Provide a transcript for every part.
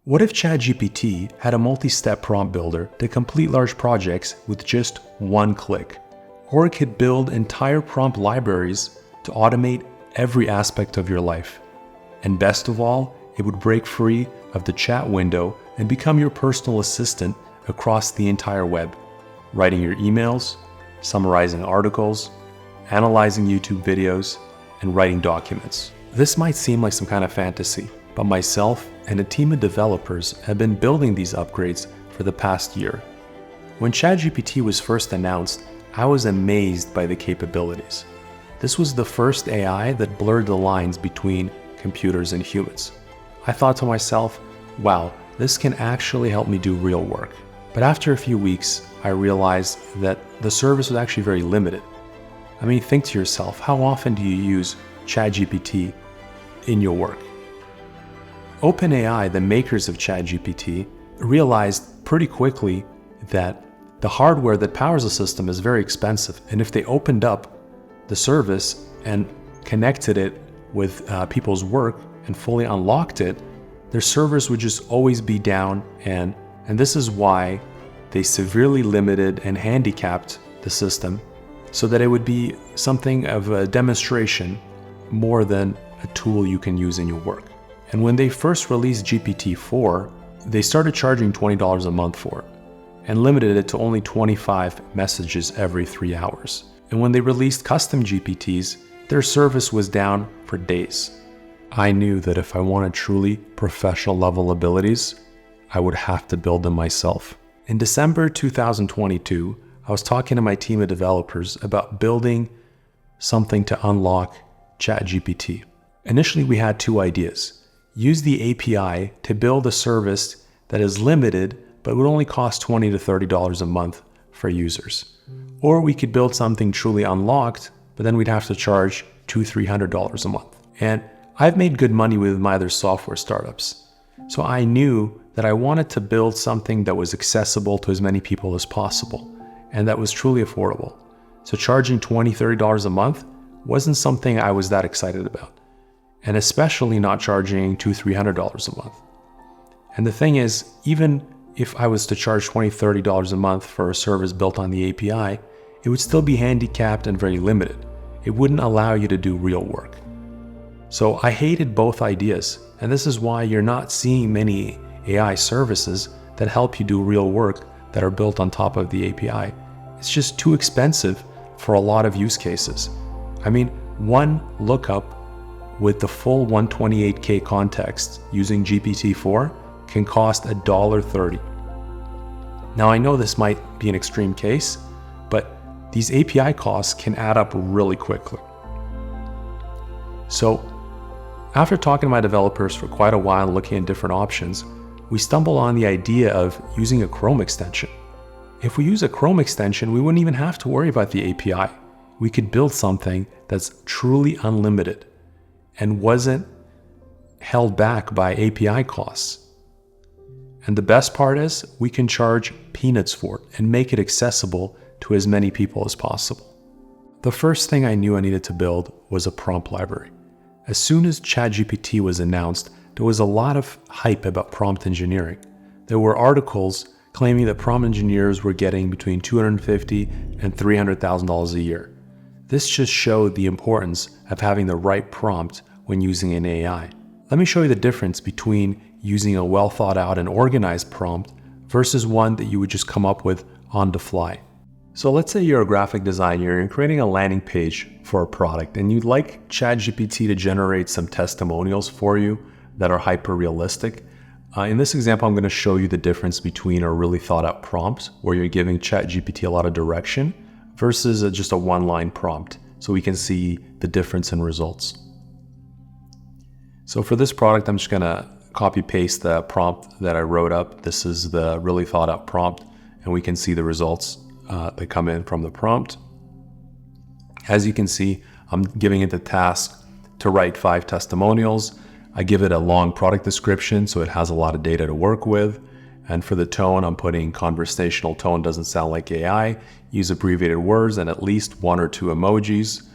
What if ChatGPT had a multi-step prompt builder to complete large projects with just one click? Or it could build entire prompt libraries to automate every aspect of your life. And best of all, it would break free of the chat window and become your personal assistant across the entire web, writing your emails, summarizing articles, analyzing YouTube videos, and writing documents. This might seem like some kind of fantasy, but myself and a team of developers have been building these upgrades for the past year. When ChatGPT was first announced, I was amazed by the capabilities. This was the first AI that blurred the lines between computers and humans. I thought to myself, wow, this can actually help me do real work. But after a few weeks, I realized that the service was actually very limited. I mean, think to yourself, how often do you use ChatGPT in your work? OpenAI, the makers of ChatGPT, realized pretty quickly that the hardware that powers the system is very expensive. And if they opened up the service and connected it with people's work and fully unlocked it, their servers would just always be down. And this is why they severely limited and handicapped the system so that it would be something of a demonstration more than a tool you can use in your work. And when they first released GPT-4, they started charging $20 a month for it and limited it to only 25 messages every 3 hours. And when they released custom GPTs, their service was down for days. I knew that if I wanted truly professional level abilities, I would have to build them myself. In December 2022, I was talking to my team of developers about building something to unlock ChatGPT. Initially, we had two ideas. Use the API to build a service that is limited but would only cost $20 to $30 a month for users. Or we could build something truly unlocked, but then we'd have to charge $200-300 a month. And I've made good money with my other software startups. So I knew that I wanted to build something that was accessible to as many people as possible and that was truly affordable. So charging $20-30 a month wasn't something I was that excited about. And especially not charging $200-300 a month. And the thing is, even if I was to charge $20-30 a month for a service built on the API, it would still be handicapped and very limited. It wouldn't allow you to do real work. So I hated both ideas, and this is why you're not seeing many AI services that help you do real work that are built on top of the API. It's just too expensive for a lot of use cases. I mean, one lookup with the full 128K context using GPT-4 can cost $1.30. Now I know this might be an extreme case, but these API costs can add up really quickly. So after talking to my developers for quite a while and looking at different options, we stumbled on the idea of using a Chrome extension. If we use a Chrome extension, we wouldn't even have to worry about the API. We could build something that's truly unlimited and wasn't held back by API costs. And the best part is we can charge peanuts for it and make it accessible to as many people as possible. The first thing I knew I needed to build was a prompt library. As soon as ChatGPT was announced, there was a lot of hype about prompt engineering. There were articles claiming that prompt engineers were getting between $250,000 and $300,000 a year. This just showed the importance of having the right prompt when using an AI. Let me show you the difference between using a well thought out and organized prompt versus one that you would just come up with on the fly. So let's say you're a graphic designer and creating a landing page for a product and you'd like ChatGPT to generate some testimonials for you that are hyper realistic. In this example, I'm going to show you the difference between a really thought out prompt where you're giving ChatGPT a lot of direction versus just a one-line prompt, so we can see the difference in results. So for this product, I'm just going to copy paste the prompt that I wrote up. This is the really thought out prompt, and we can see the results that come in from the prompt. As you can see, I'm giving it the task to write 5 testimonials. I give it a long product description, so it has a lot of data to work with. And for the tone, I'm putting conversational tone, doesn't sound like AI. Use abbreviated words and at least 1 or 2 emojis.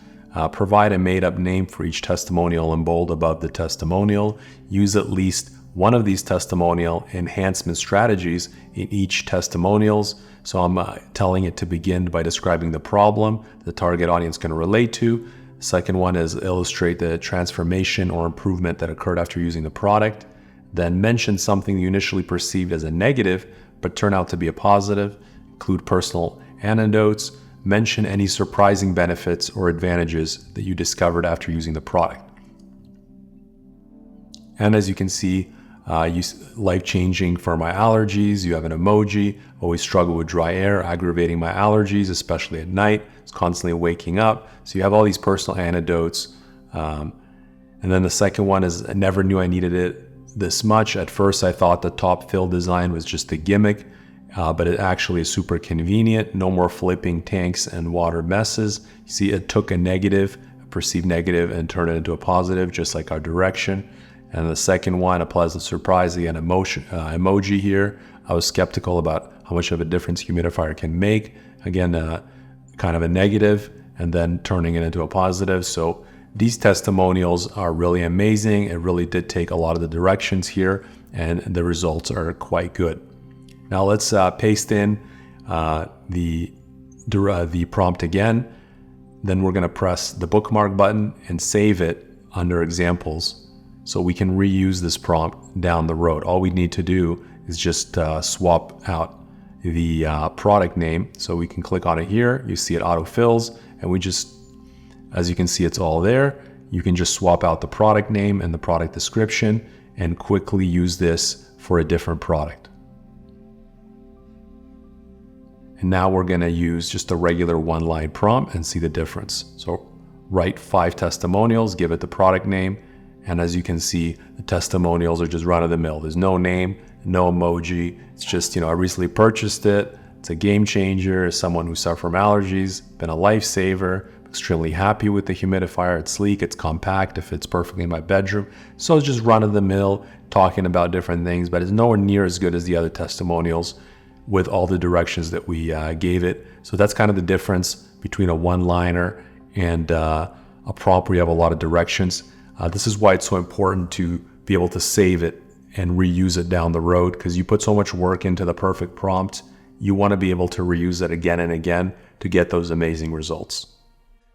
Provide a made-up name for each testimonial in bold above the testimonial. Use at least one of these testimonial enhancement strategies in each testimonials. So I'm telling it to begin by describing the problem the target audience can relate to. The second one is illustrate the transformation or improvement that occurred after using the product. Then mention something you initially perceived as a negative, but turned out to be a positive. Include personal anecdotes. Mention any surprising benefits or advantages that you discovered after using the product. And as you can see, life-changing for my allergies. You have an emoji. Always struggle with dry air, aggravating my allergies, especially at night. It's constantly waking up. So you have all these personal anecdotes. And then the second one is, I never knew I needed it this much. At first, I thought the top fill design was just a gimmick, but it actually is super convenient. No more flipping tanks and water messes. You see, it took a negative, a perceived negative, and turned it into a positive, just like our direction. And the second one, a pleasant surprise, again, emoji here. I was skeptical about how much of a difference humidifier can make. Again, kind of a negative, and then turning it into a positive. So these testimonials are really amazing. It really did take a lot of the directions here, and the results are quite good. Now let's paste in the prompt again. Then we're going to press the bookmark button and save it under examples, so we can reuse this prompt down the road. All we need to do is just swap out the product name. So we can click on it here. You see it autofills, and we just, as you can see, it's all there. You can just swap out the product name and the product description and quickly use this for a different product. And now we're going to use just a regular one-line prompt and see the difference. So write 5 testimonials, give it the product name. And as you can see, the testimonials are just run-of-the-mill. There's no name, no emoji. It's just, I recently purchased it. It's a game changer. As someone who suffers from allergies, been a lifesaver. Extremely happy with the humidifier. It's sleek, it's compact, it fits perfectly in my bedroom. So it's just run-of-the-mill, talking about different things, but it's nowhere near as good as the other testimonials with all the directions that we gave it. So that's kind of the difference between a one-liner and a prompt where you have a lot of directions. This is why it's so important to be able to save it and reuse it down the road, because you put so much work into the perfect prompt. You want to be able to reuse it again and again to get those amazing results.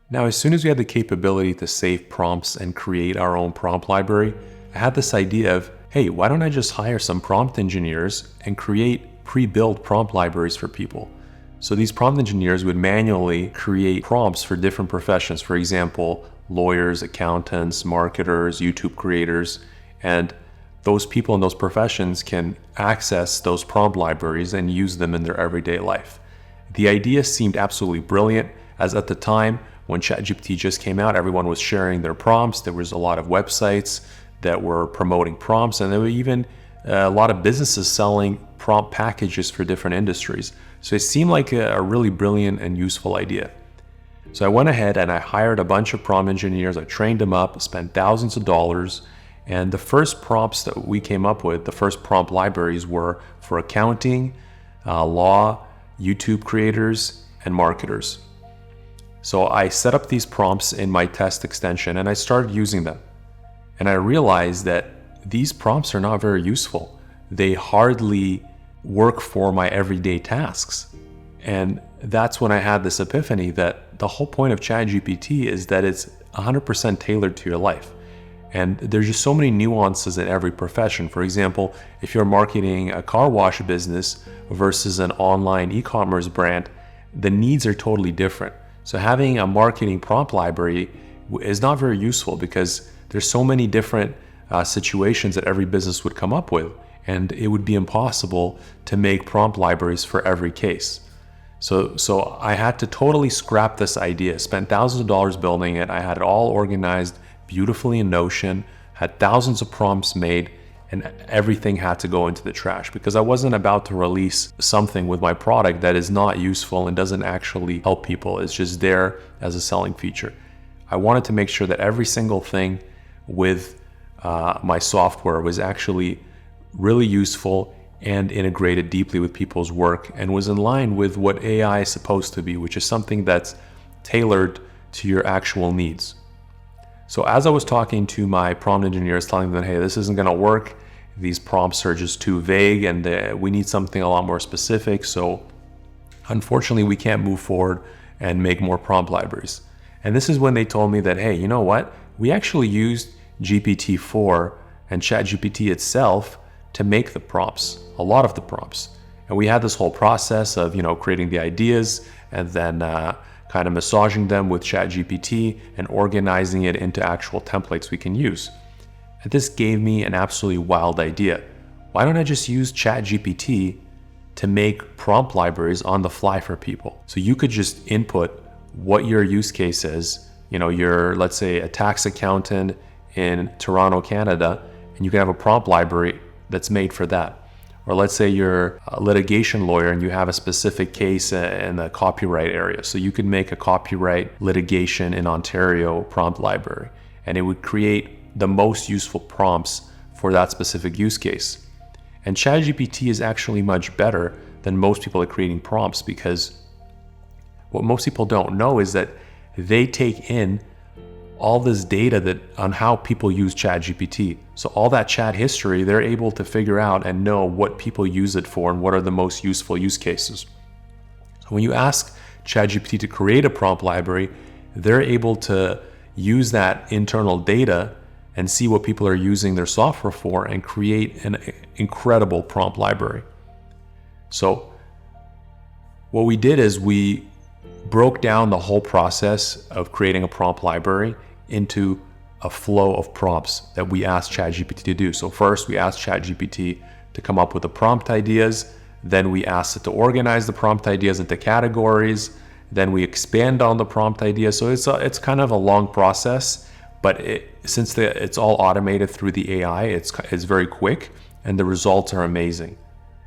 Now, as soon as we had the capability to save prompts and create our own prompt library, I had this idea of, hey, why don't I just hire some prompt engineers and create pre-built prompt libraries for people? So these prompt engineers would manually create prompts for different professions. For example, lawyers, accountants, marketers, YouTube creators, and those people in those professions can access those prompt libraries and use them in their everyday life. The idea seemed absolutely brilliant, as at the time when ChatGPT just came out, everyone was sharing their prompts. There was a lot of websites that were promoting prompts, and there were even a lot of businesses selling prompt packages for different industries. So it seemed like a really brilliant and useful idea. So I went ahead and I hired a bunch of prompt engineers. I trained them up, spent thousands of dollars. And the first prompts that we came up with, the first prompt libraries, were for accounting, law, YouTube creators, and marketers. So I set up these prompts in my test extension and I started using them. And I realized that these prompts are not very useful. They hardly work for my everyday tasks. And that's when I had this epiphany that the whole point of ChatGPT is that it's 100% tailored to your life. And there's just so many nuances in every profession. For example, if you're marketing a car wash business versus an online e-commerce brand, the needs are totally different. So having a marketing prompt library is not very useful because there's so many different situations that every business would come up with, and it would be impossible to make prompt libraries for every case. So I had to totally scrap this idea, spent thousands of dollars building it. I had it all organized beautifully in Notion, had thousands of prompts made, and everything had to go into the trash because I wasn't about to release something with my product that is not useful and doesn't actually help people. It's just there as a selling feature. I wanted to make sure that every single thing with my software was actually really useful and integrated deeply with people's work and was in line with what AI is supposed to be, which is something that's tailored to your actual needs. So as I was talking to my prompt engineers, telling them, hey, this isn't going to work, these prompts are just too vague and we need something a lot more specific. So unfortunately, we can't move forward and make more prompt libraries. And this is when they told me that, hey, you know what? We actually used GPT-4 and ChatGPT itself to make the prompts, a lot of the prompts. And we had this whole process of, creating the ideas and then kind of massaging them with ChatGPT and organizing it into actual templates we can use. And this gave me an absolutely wild idea. Why don't I just use ChatGPT to make prompt libraries on the fly for people? So you could just input what your use case is. You're, let's say, a tax accountant in Toronto, Canada, and you can have a prompt library that's made for that. Or let's say you're a litigation lawyer and you have a specific case in the copyright area. So you could make a copyright litigation in Ontario prompt library, and it would create the most useful prompts for that specific use case. And ChatGPT is actually much better than most people at creating prompts, because what most people don't know is that they take in all this data on how people use ChatGPT. So all that chat history, they're able to figure out and know what people use it for and what are the most useful use cases. So when you ask ChatGPT to create a prompt library, they're able to use that internal data and see what people are using their software for and create an incredible prompt library. So what we did is we broke down the whole process of creating a prompt library into a flow of prompts that we asked ChatGPT to do. So first we asked ChatGPT to come up with the prompt ideas. Then we asked it to organize the prompt ideas into categories. Then we expand on the prompt ideas. So it's kind of a long process, but since it's all automated through the AI, it's very quick and the results are amazing.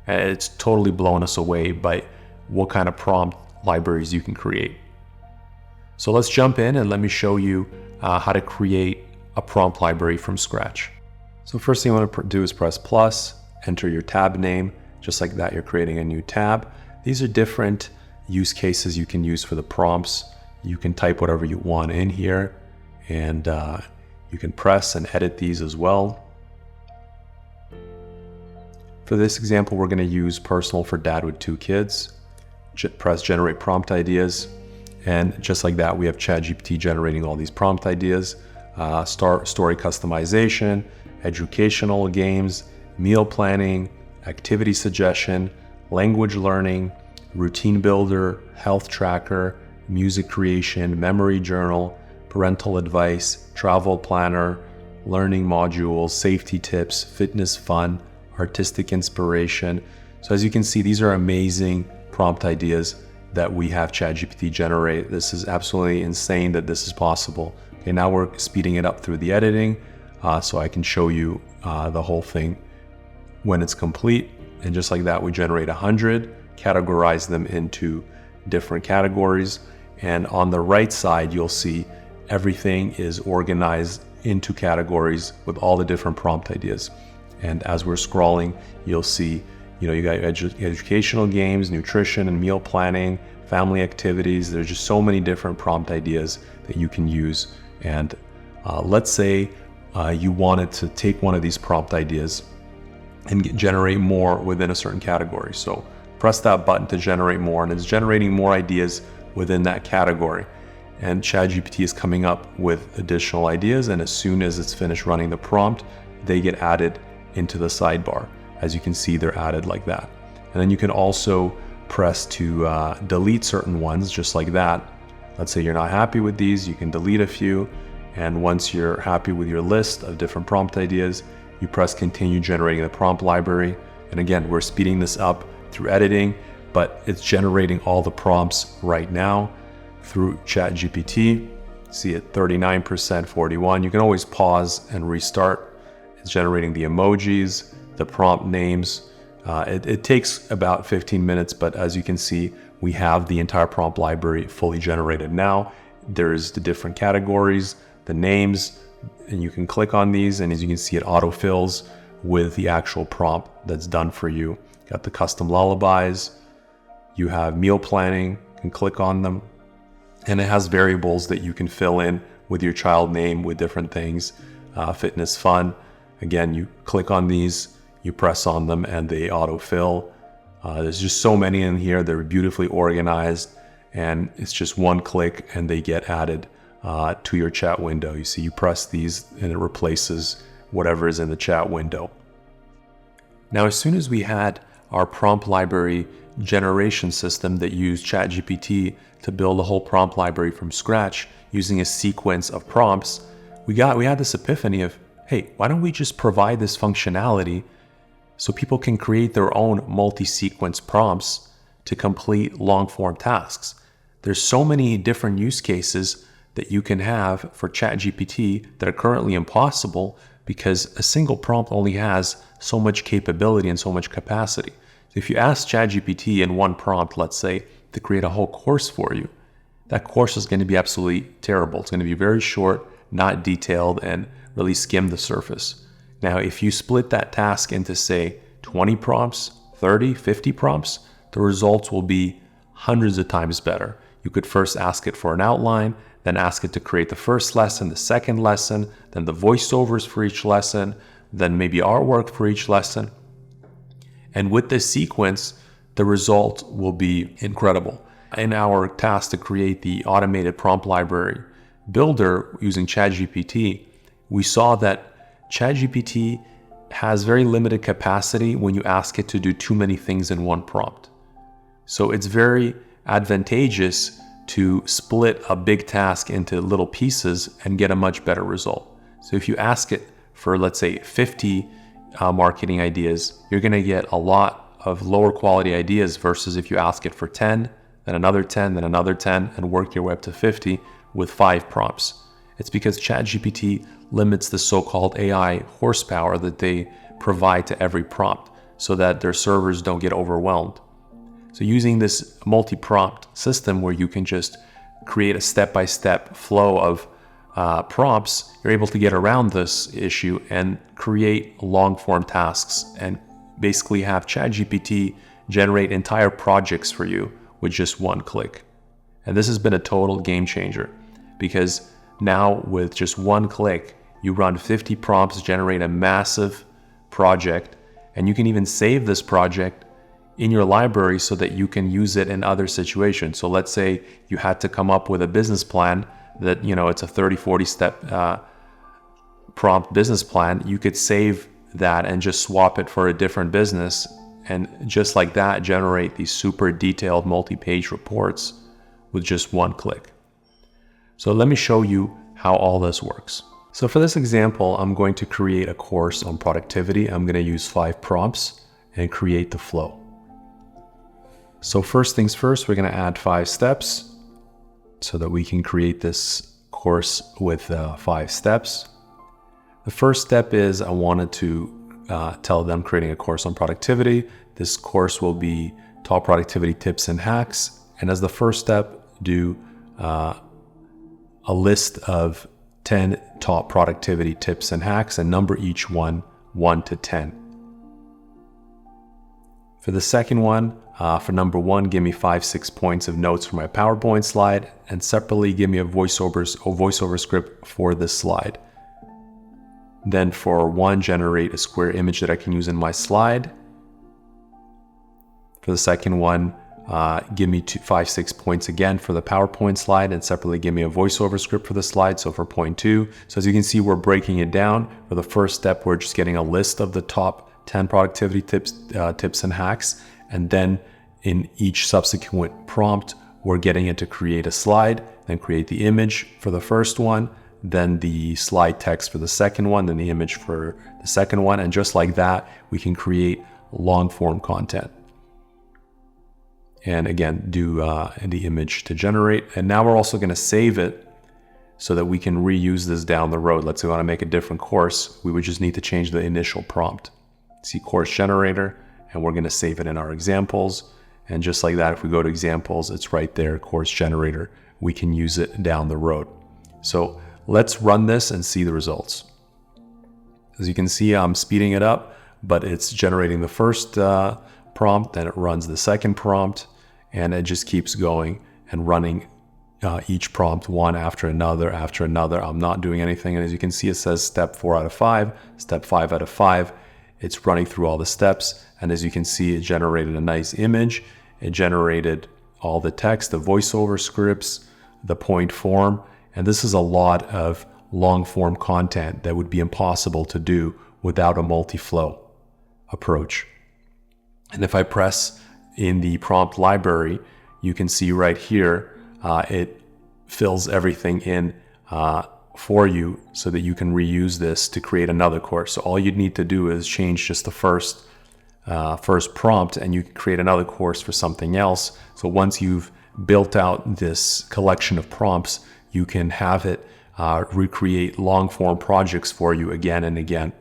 It's totally blown us away by what kind of prompt libraries you can create. So let's jump in and let me show you how to create a prompt library from scratch. So first thing you want to do is press plus, enter your tab name. Just like that, you're creating a new tab. These are different use cases you can use for the prompts. You can type whatever you want in here, and you can press and edit these as well. For this example, we're going to use personal for dad with 2 kids. Press generate prompt ideas, and just like that, we have ChatGPT generating all these prompt ideas. Story customization, educational games, meal planning, activity suggestion, language learning, routine builder, health tracker, music creation, memory journal, parental advice, travel planner, learning modules, safety tips, fitness fun, artistic inspiration. So as you can see, these are amazing prompt ideas that we have ChatGPT generate. This is absolutely insane that this is possible. Okay, now we're speeding it up through the editing so I can show you the whole thing when it's complete. And just like that, we generate 100, categorize them into different categories. And on the right side, you'll see everything is organized into categories with all the different prompt ideas. And as we're scrolling, you'll see, you got educational games, nutrition and meal planning, family activities. There's just so many different prompt ideas that you can use. And let's say you wanted to take one of these prompt ideas and generate more within a certain category. So press that button to generate more, and it's generating more ideas within that category. And ChatGPT is coming up with additional ideas, and as soon as it's finished running the prompt, they get added into the sidebar. As you can see, they're added like that. And then you can also press to delete certain ones, just like that. Let's say you're not happy with these, you can delete a few. And once you're happy with your list of different prompt ideas, you press continue generating the prompt library. And again, we're speeding this up through editing, but it's generating all the prompts right now through ChatGPT. See it 39%, 41%. You can always pause and restart. It's generating the emojis, the prompt names. It takes about 15 minutes, but as you can see, we have the entire prompt library fully generated now. There's the different categories, the names, and you can click on these, and as you can see, it autofills with the actual prompt that's done for you. Got the custom lullabies, you have meal planning, you can click on them, and it has variables that you can fill in with your child name with different things, fitness fun. Again, you click on these, You press on them and they autofill. There's just so many in here. They're beautifully organized, and it's just one click and they get added to your chat window. You see, you press these and it replaces whatever is in the chat window. Now, as soon as we had our prompt library generation system that used ChatGPT to build a whole prompt library from scratch using a sequence of prompts, we had this epiphany of, hey, why don't we just provide this functionality so people can create their own multi-sequence prompts to complete long-form tasks? There's so many different use cases that you can have for ChatGPT that are currently impossible because a single prompt only has so much capability and so much capacity. So if you ask ChatGPT in one prompt, let's say, to create a whole course for you, that course is going to be absolutely terrible. It's going to be very short, not detailed, and really skim the surface. Now, if you split that task into, say, 20 prompts, 30, 50 prompts, the results will be hundreds of times better. You could first ask it for an outline, then ask it to create the first lesson, the second lesson, then the voiceovers for each lesson, then maybe artwork for each lesson. And with this sequence, the result will be incredible. In our task to create the automated prompt library builder using ChatGPT, we saw that ChatGPT has very limited capacity when you ask it to do too many things in one prompt. So it's very advantageous to split a big task into little pieces and get a much better result. So if you ask it for, let's say, 50 marketing ideas, you're going to get a lot of lower quality ideas versus if you ask it for 10, then another 10, then another 10, and work your way up to 50 with 5 prompts. It's because ChatGPT limits the so-called AI horsepower that they provide to every prompt so that their servers don't get overwhelmed. So using this multi-prompt system where you can just create a step-by-step flow of prompts, you're able to get around this issue and create long-form tasks and basically have ChatGPT generate entire projects for you with just one click. And this has been a total game changer because now with just one click, you run 50 prompts, generate a massive project, and you can even save this project in your library so that you can use it in other situations. So let's say you had to come up with a business plan that, it's a 30, 40 step prompt business plan. You could save that and just swap it for a different business. And just like that, generate these super detailed multi-page reports with just one click. So let me show you how all this works. So for this example, I'm going to create a course on productivity. I'm going to use 5 prompts and create the flow. So first things first, we're going to add 5 steps so that we can create this course with 5 steps. The first step is I wanted to tell them creating a course on productivity. This course will be top productivity tips and hacks. And as the first step, do a list of 10 top productivity tips and hacks and number each one 1 to 10. For the second one, for number 1, give me 5-6 points of notes for my PowerPoint slide, and separately give me a voiceover script for this slide. Then for 1, generate a square image that I can use in my slide. For the second one, give me 5-6 points again for the PowerPoint slide, and separately give me a voiceover script for the slide. So for point 2, so as you can see, we're breaking it down. For the first step, we're just getting a list of the top 10 productivity tips and hacks, and then in each subsequent prompt, we're getting it to create a slide, then create the image for the first one, then the slide text for the second one, then the image for the second one, and just like that, we can create long form content. And again, do the image to generate. And now we're also going to save it so that we can reuse this down the road. Let's say we want to make a different course. We would just need to change the initial prompt. See course generator, and we're going to save it in our examples. And just like that, if we go to examples, it's right there, course generator. We can use it down the road. So let's run this and see the results. As you can see, I'm speeding it up, but it's generating the first prompt, then it runs the second prompt, and it just keeps going and running each prompt one after another I'm not doing anything. And as you can see, it says step 4 out of 5, step 5 out of 5. It's running through all the steps. And as you can see, it generated a nice image. It generated all the text, the voiceover scripts, the point form. And this is a lot of long form content that would be impossible to do without a multi-flow approach. And if I press in the prompt library, you can see right here, it fills everything in for you so that you can reuse this to create another course. So all you'd need to do is change just the first prompt, and you can create another course for something else. So once you've built out this collection of prompts, you can have it recreate long form projects for you again and again.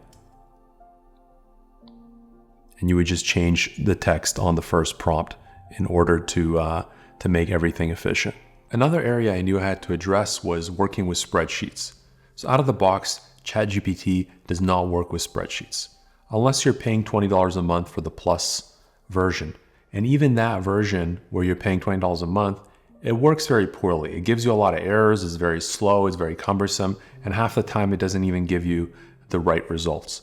And you would just change the text on the first prompt in order to make everything efficient. Another area I knew I had to address was working with spreadsheets. So out of the box, ChatGPT does not work with spreadsheets unless you're paying $20 a month for the Plus version. And even that version where you're paying $20 a month, it works very poorly. It gives you a lot of errors, it's very slow, it's very cumbersome, and half the time it doesn't even give you the right results.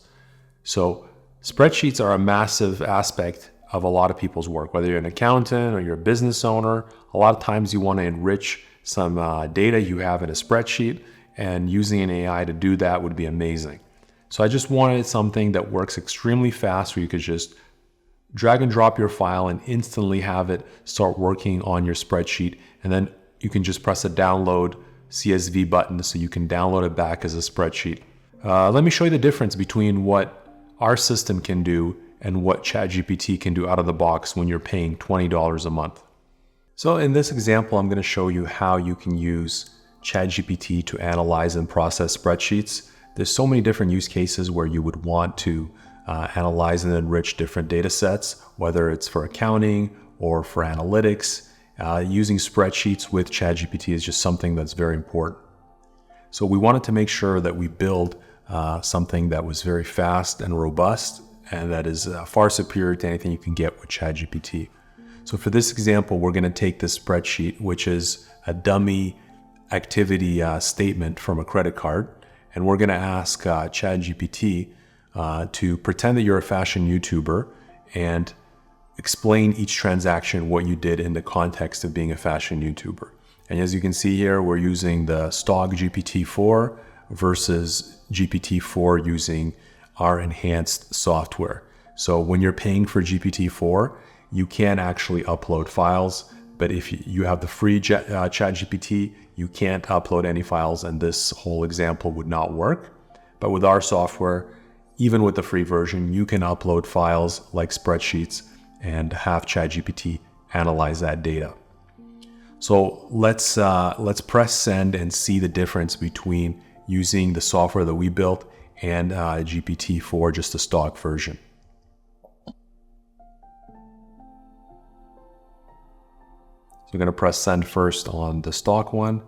So spreadsheets are a massive aspect of a lot of people's work. Whether you're an accountant or you're a business owner, a lot of times you want to enrich some data you have in a spreadsheet, and using an AI to do that would be amazing. So I just wanted something that works extremely fast where you could just drag and drop your file and instantly have it start working on your spreadsheet. And then you can just press a download CSV button so you can download it back as a spreadsheet. Let me show you the difference between what our system can do and what ChatGPT can do out of the box when you're paying $20 a month. So in this example, I'm going to show you how you can use ChatGPT to analyze and process spreadsheets. There's so many different use cases where you would want to analyze and enrich different data sets, whether it's for accounting or for analytics. Using spreadsheets with ChatGPT is just something that's very important. So we wanted to make sure that we build something that was very fast and robust, and that is far superior to anything you can get with ChatGPT. So for this example, we're going to take this spreadsheet, which is a dummy activity statement from a credit card, and we're going to ask ChatGPT to pretend that you're a fashion YouTuber and explain each transaction, what you did in the context of being a fashion YouTuber. And as you can see here, we're using the stock GPT-4 versus GPT-4 using our enhanced software. So when you're paying for GPT-4, you can actually upload files, but if you have the free ChatGPT, you can't upload any files, and this whole example would not work. But with our software, even with the free version, you can upload files like spreadsheets and have ChatGPT analyze that data. So let's press send and see the difference between using the software that we built and GPT-4, just the stock version. So I'm going to press send first on the stock one,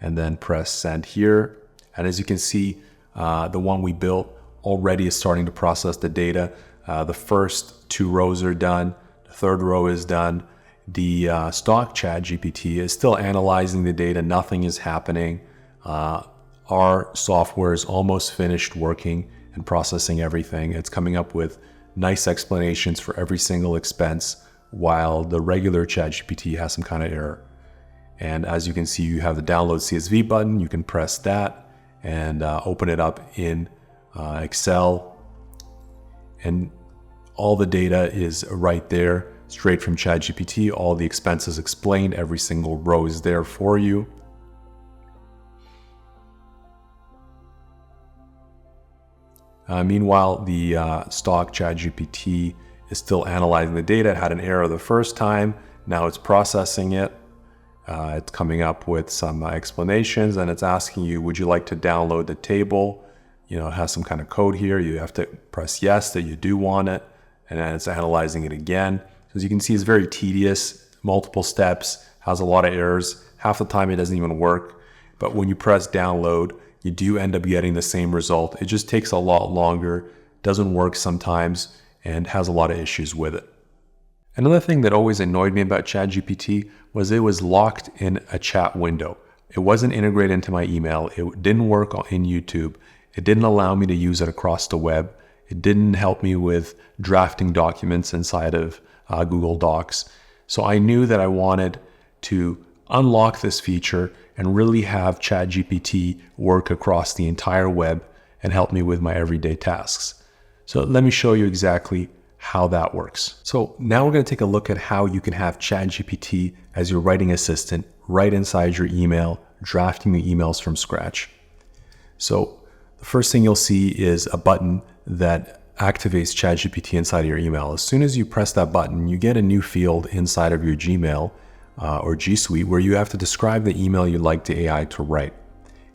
and then press send here. And as you can see, the one we built already is starting to process the data. The first 2 rows are done. The third row is done. The stock ChatGPT is still analyzing the data. Nothing is happening. Our software is almost finished working and processing everything. It's coming up with nice explanations for every single expense, while the regular ChatGPT has some kind of error. And as you can see, you have the download CSV button. You can press that and open it up in Excel. And all the data is right there, straight from ChatGPT. All the expenses explained. Every single row is there for you. Meanwhile, the stock ChatGPT is still analyzing the data. It had an error the first time. Now it's processing it. It's coming up with some explanations, and it's asking you, would you like to download the table? It has some kind of code here. You have to press yes that you do want it, and then it's analyzing it again. So as you can see, it's very tedious, multiple steps, has a lot of errors. Half the time it doesn't even work. But when you press download, you do end up getting the same result. It just takes a lot longer, doesn't work sometimes, and has a lot of issues with it. Another thing that always annoyed me about ChatGPT was it was locked in a chat window. It wasn't integrated into my email. It didn't work in YouTube. It didn't allow me to use it across the web. It didn't help me with drafting documents inside of Google Docs. So I knew that I wanted to unlock this feature and really have ChatGPT work across the entire web and help me with my everyday tasks. So let me show you exactly how that works. So now we're going to take a look at how you can have ChatGPT as your writing assistant right inside your email, drafting the emails from scratch. So the first thing you'll see is a button that activates ChatGPT inside of your email. As soon as you press that button, you get a new field inside of your Gmail or G Suite where you have to describe the email you'd like the AI to write.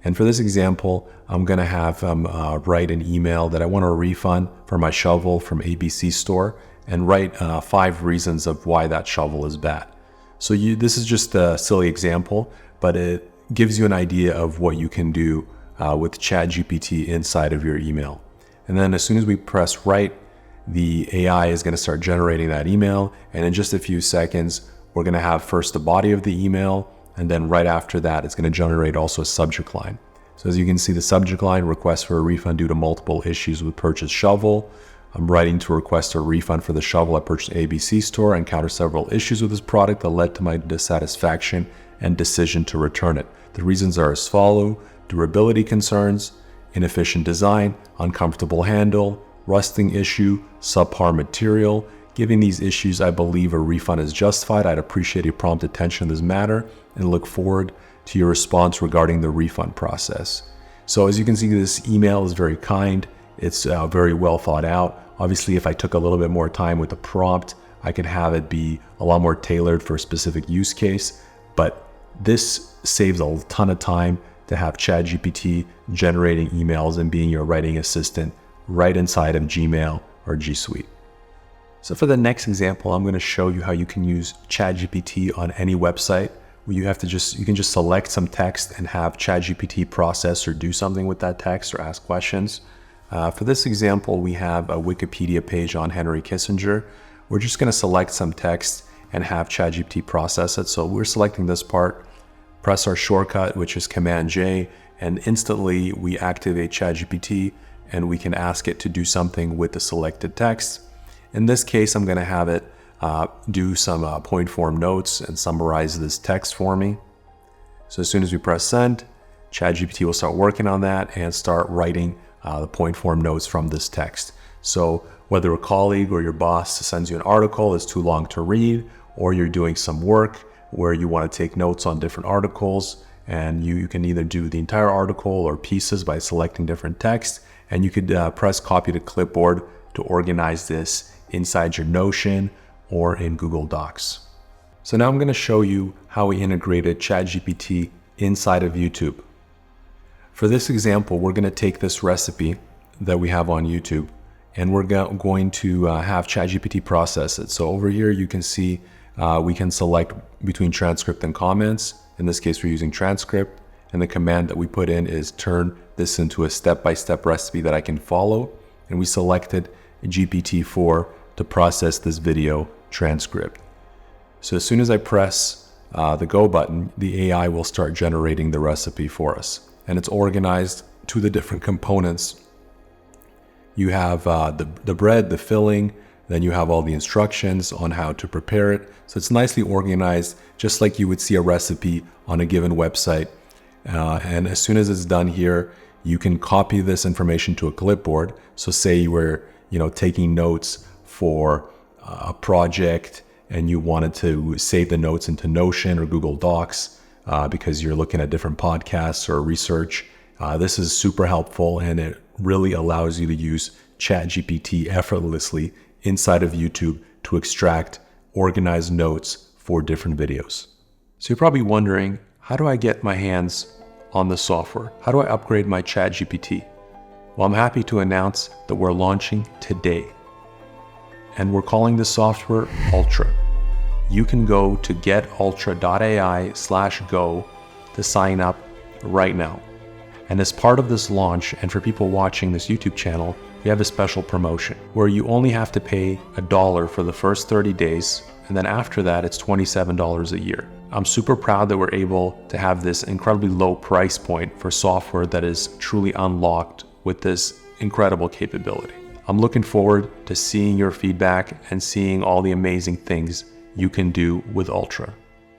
And for this example, I'm going to have them write an email that I want a refund for my shovel from ABC store and write 5 reasons of why that shovel is bad. So this is just a silly example, but it gives you an idea of what you can do with ChatGPT inside of your email. And then as soon as we press write, the AI is going to start generating that email. And in just a few seconds, we're going to have first the body of the email, and then right after that, it's going to generate also a subject line. So as you can see, the subject line, request for a refund due to multiple issues with purchased shovel. I'm writing to request a refund for the shovel I purchased at ABC store. I encountered several issues with this product that led to my dissatisfaction and decision to return it. The reasons are as follow: durability concerns, inefficient design, uncomfortable handle, rusting issue, subpar material. Given these issues, I believe a refund is justified. I'd appreciate your prompt attention to this matter and look forward to your response regarding the refund process. So as you can see, this email is very kind. It's very well thought out. Obviously, if I took a little bit more time with the prompt, I could have it be a lot more tailored for a specific use case. But this saves a ton of time to have ChatGPT generating emails and being your writing assistant right inside of Gmail or G Suite. So for the next example, I'm going to show you how you can use ChatGPT on any website where you can just select some text and have ChatGPT process or do something with that text or ask questions. For this example, we have a Wikipedia page on Henry Kissinger. We're just going to select some text and have ChatGPT process it. So we're selecting this part, press our shortcut, which is Command J, and instantly we activate ChatGPT and we can ask it to do something with the selected text. In this case, I'm going to have it do some point form notes and summarize this text for me. So as soon as we press send, ChatGPT will start working on that and start writing the point form notes from this text. So whether a colleague or your boss sends you an article that's too long to read, or you're doing some work where you want to take notes on different articles, and you can either do the entire article or pieces by selecting different text, and you could press copy to clipboard to organize this inside your Notion or in Google Docs. So now I'm going to show you how we integrated ChatGPT inside of YouTube. For this example, we're going to take this recipe that we have on YouTube and we're going to have ChatGPT process it. So over here you can see we can select between transcript and comments. In this case, we're using transcript, and the command that we put in is turn this into a step-by-step recipe that I can follow. And we selected GPT-4 to process this video transcript. So as soon as I press the go button, the AI will start generating the recipe for us. And it's organized to the different components. You have the bread, the filling, then you have all the instructions on how to prepare it. So it's nicely organized, just like you would see a recipe on a given website. And as soon as it's done here, you can copy this information to a clipboard. So say you were taking notes for a project and you wanted to save the notes into Notion or Google Docs because you're looking at different podcasts or research. This is super helpful, and it really allows you to use ChatGPT effortlessly inside of YouTube to extract organized notes for different videos. So you're probably wondering, how do I get my hands on the software? How do I upgrade my ChatGPT? Well, I'm happy to announce that we're launching today, and we're calling this software Ultra. You can go to getultra.ai/go to sign up right now. And as part of this launch, and for people watching this YouTube channel, we have a special promotion where you only have to pay $1 for the first 30 days, and then after that, it's $27 a year. I'm super proud that we're able to have this incredibly low price point for software that is truly unlocked with this incredible capability. I'm looking forward to seeing your feedback and seeing all the amazing things you can do with Ultra.